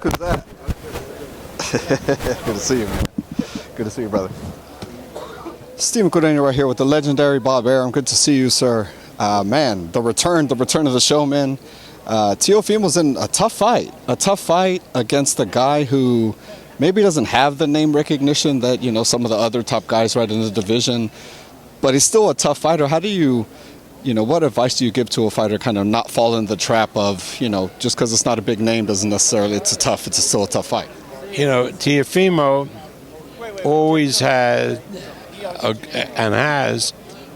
Look who's that. Good to see you, man. Good to see you, brother. Stephen Cordania right here with the legendary Bob Arum. Good to see you, sir. Man, the return of the showman. Teofimo's in a tough fight against a guy who maybe doesn't have the name recognition that, you know, some of the other top guys right in the division, but he's still a tough fighter. How do you know, what advice do you give to a fighter kind of not fall in the trap of, you know, just because it's not a big name doesn't necessarily, it's still a tough fight? You know, Teofimo always had and has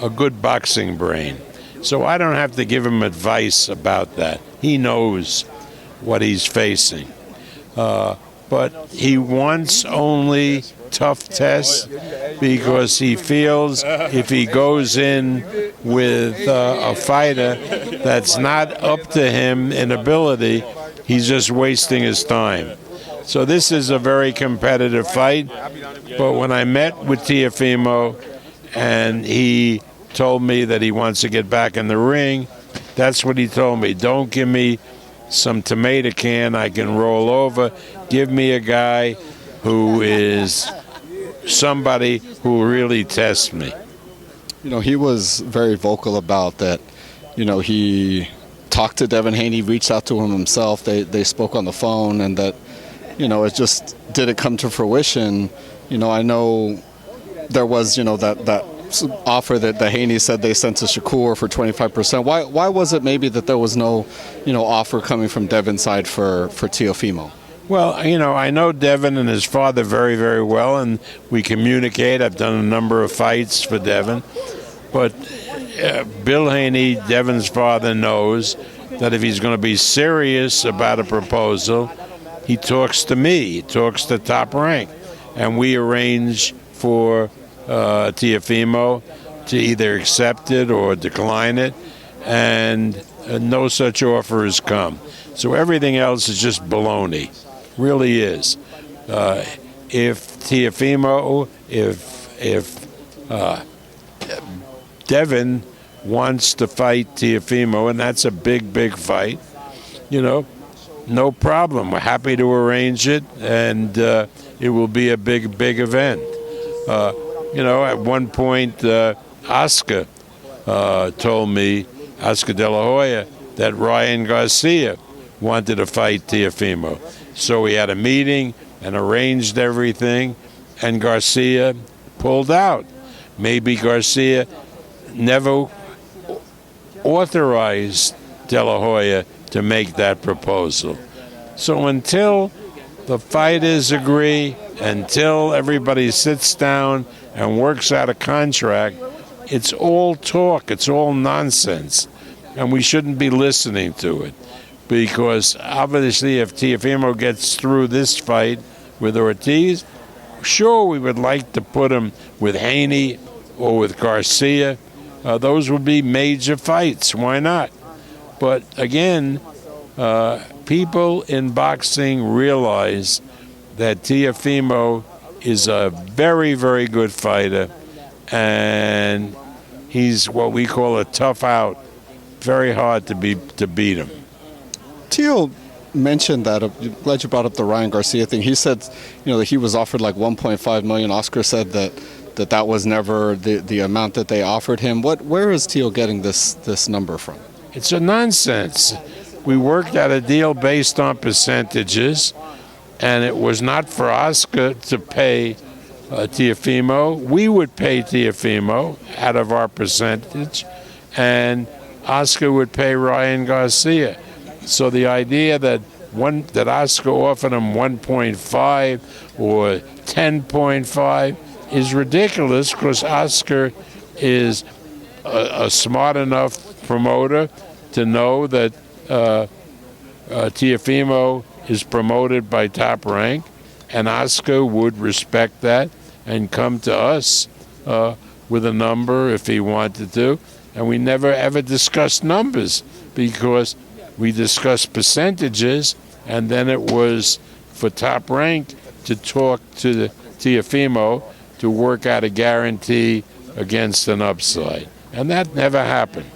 a good boxing brain. So I don't have to give him advice about that. He knows what he's facing. But he wants only tough tests because he feels if he goes in with a fighter that's not up to him in ability, he's just wasting his time. So this is a very competitive fight. But when I met with Teofimo and he told me that he wants to get back in the ring, that's what he told me. Don't give me some tomato can I can roll over. Give me a guy who is somebody who really tests me. You know, he was very vocal about that. You know, he talked to Devin Haney, reached out to him himself. They spoke on the phone, and that, you know, it just didn't come to fruition. You know, I know there was, you know, that offer that the Haney said they sent to Shakur for 25%. Why was it maybe that there was no, you know, offer coming from Devin's side for Teofimo? Well, you know, I know Devin and his father very, very well, and we communicate. I've done a number of fights for Devin. But Bill Haney, Devin's father, knows that if he's going to be serious about a proposal, he talks to me, he talks to Top Rank, and we arrange for Teofimo to either accept it or decline it, and no such offer has come. So everything else is just baloney, really is. If Teofimo, if Devin wants to fight Teofimo, and that's a big, big fight, you know, no problem. We're happy to arrange it, and it will be a big, big event. You know, at one point, Oscar told me, Oscar De La Hoya, that Ryan Garcia wanted to fight Teofimo. So we had a meeting and arranged everything, and Garcia pulled out. Maybe Garcia never authorized De La Hoya to make that proposal. So until the fighters agree, until everybody sits down and works out a contract, it's all talk, it's all nonsense, and we shouldn't be listening to it. Because obviously if Teofimo gets through this fight with Ortiz, sure, we would like to put him with Haney or with Garcia. Those would be major fights. Why not? But again, people in boxing realize that Teofimo is a very, very good fighter, and he's what we call a tough out. Very hard to beat him. Teo mentioned that, glad you brought up the Ryan Garcia thing. He said, you know, that he was offered like $1.5 million. Oscar said that was never the amount that they offered him. Where is Teo getting this number from? It's a nonsense. We worked out a deal based on percentages, and it was not for Oscar to pay Teofimo. We would pay Teofimo out of our percentage, and Oscar would pay Ryan Garcia. So the idea that Oscar offered him 1.5 or 10.5 is ridiculous, because Oscar is a smart enough promoter to know that Teofimo is promoted by Top Rank, and Oscar would respect that and come to us with a number if he wanted to. And we never ever discussed numbers, because we discussed percentages, and then it was for Top Rank to talk to Teofimo to work out a guarantee against an upside. And that never happened.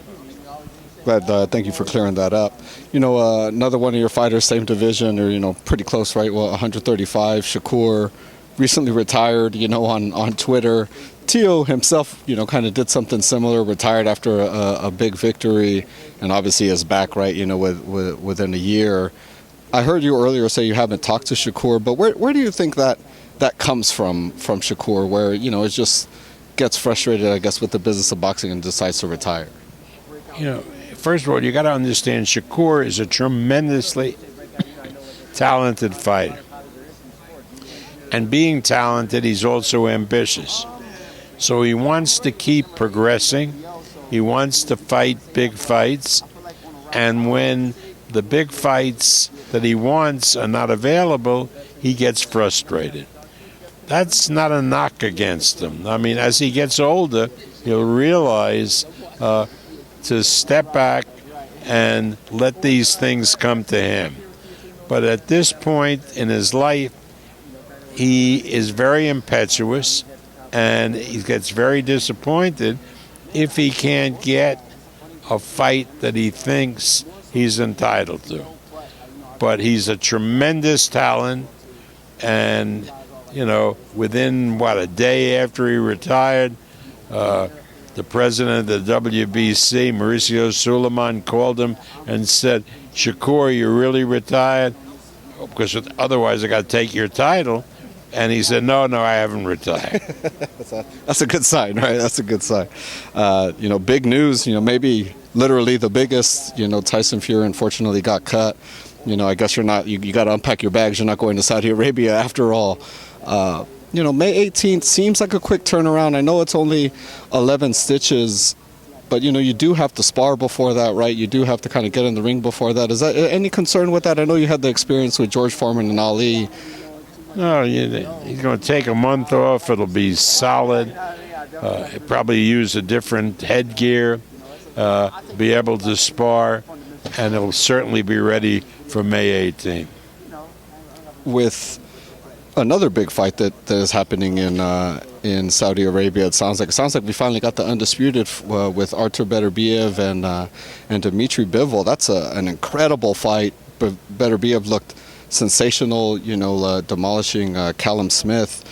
Glad. Thank you for clearing that up. Another one of your fighters, same division, or pretty close, right? Well, 135. Shakur recently retired. On Twitter, Teo himself, kind of did something similar. Retired after a big victory, and obviously is back, right? Within a year. I heard you earlier say you haven't talked to Shakur, but where do you think that comes from Shakur? Where it just gets frustrated, I guess, with the business of boxing and decides to retire. First of all, you got to understand Shakur is a tremendously talented fighter. And being talented, he's also ambitious. So he wants to keep progressing. He wants to fight big fights. And when the big fights that he wants are not available, he gets frustrated. That's not a knock against him. I mean, as he gets older, he'll realize to step back and let these things come to him. But at this point in his life, he is very impetuous, and he gets very disappointed if he can't get a fight that he thinks he's entitled to. But he's a tremendous talent, and within a day after he retired, the president of the WBC, Mauricio Suleiman, called him and said, "Shakur, you really retired? Because otherwise I got to take your title." And he said, no, I haven't retired. That's a good sign, right? That's a good sign. Big news, maybe literally the biggest, Tyson Fury unfortunately got cut. I guess you got to unpack your bags. You're not going to Saudi Arabia after all. May 18th seems like a quick turnaround. I know it's only 11 stitches, but, you do have to spar before that, right? You do have to kind of get in the ring before that. Is that any concern with that? I know you had the experience with George Foreman and Ali. No, he's going to take a month off. It'll be solid. He'll probably use a different headgear, be able to spar, and it'll certainly be ready for May 18th. With another big fight that is happening in Saudi Arabia, it sounds like we finally got the undisputed with Artur Beterbiev and Dmitry Bivol. That's an incredible fight. Beterbiev looked sensational, demolishing Callum Smith.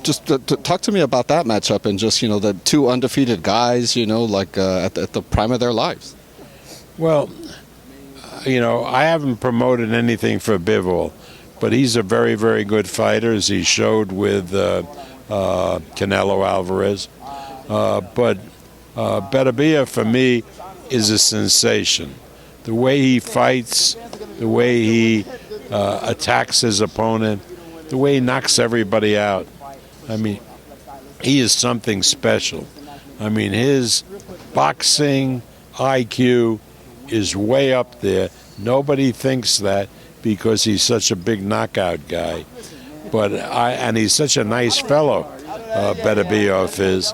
Just talk to me about that matchup and just, the two undefeated guys, at the prime of their lives. Well, I haven't promoted anything for Bivol, but he's a very, very good fighter, as he showed with Canelo Alvarez. But Beterbiev, for me, is a sensation. The way he fights, the way he attacks his opponent, the way he knocks everybody out. I mean, he is something special. I mean, his boxing IQ is way up there. Nobody thinks that because he's such a big knockout guy. And he's such a nice fellow, Beterbiev is.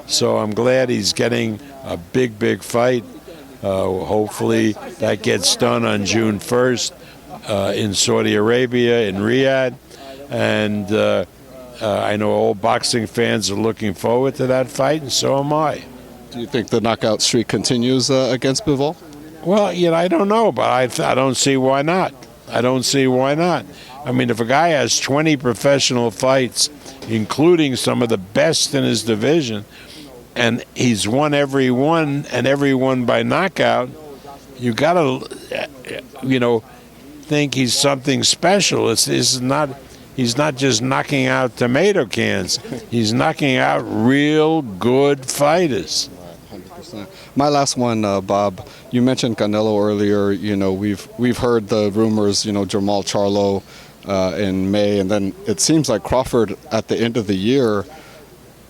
So I'm glad he's getting a big, big fight. Hopefully that gets done on June 1st in Saudi Arabia, in Riyadh. And I know all boxing fans are looking forward to that fight, and so am I. Do you think the knockout streak continues against Bivol? Well, I don't know, but I don't see why not. I don't see why not. I mean, if a guy has 20 professional fights, including some of the best in his division, and he's won every one, and every one by knockout, you got to, think he's something special. He's not just knocking out tomato cans. He's knocking out real good fighters. 100%. My last one, Bob. You mentioned Canelo earlier. We've heard the rumors. Jamal Charlo in May, and then it seems like Crawford at the end of the year.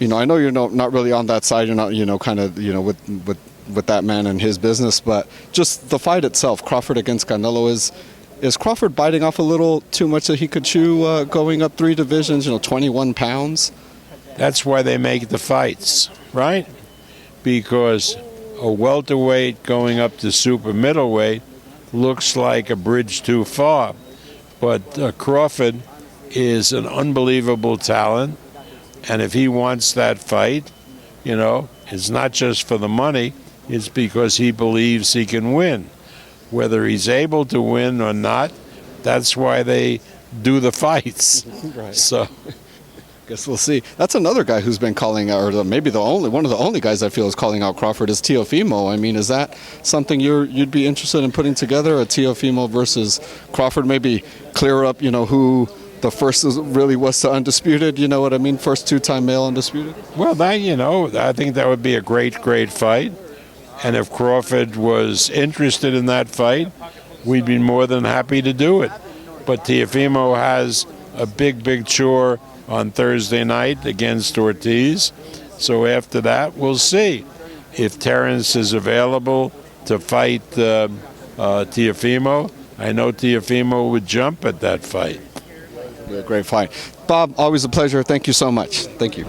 I know you're not really on that side. You're not, with that man and his business, but just the fight itself, Crawford against Canelo, is Crawford biting off a little too much that he could chew going up 3 divisions, 21 pounds? That's why they make the fights, right? Because a welterweight going up to super middleweight looks like a bridge too far. But Crawford is an unbelievable talent, and if he wants that fight, it's not just for the money, it's because he believes he can win. Whether he's able to win or not, that's why they do the fights. Right. So, guess we'll see. That's another guy who's been calling out, or maybe one of the only guys I feel is calling out Crawford is Teofimo. I mean, is that something you'd be interested in putting together, a Teofimo versus Crawford? Maybe clear up, who the first really was to undisputed. You know what I mean? First two-time male undisputed. well, that I think that would be a great fight. And if Crawford was interested in that fight, we'd be more than happy to do it. But Teofimo has a big chore on Thursday night against Ortiz. So after that, we'll see. If Terrence is available to fight Teofimo, I know Teofimo would jump at that fight. Great fight. Bob, always a pleasure. Thank you so much. Thank you.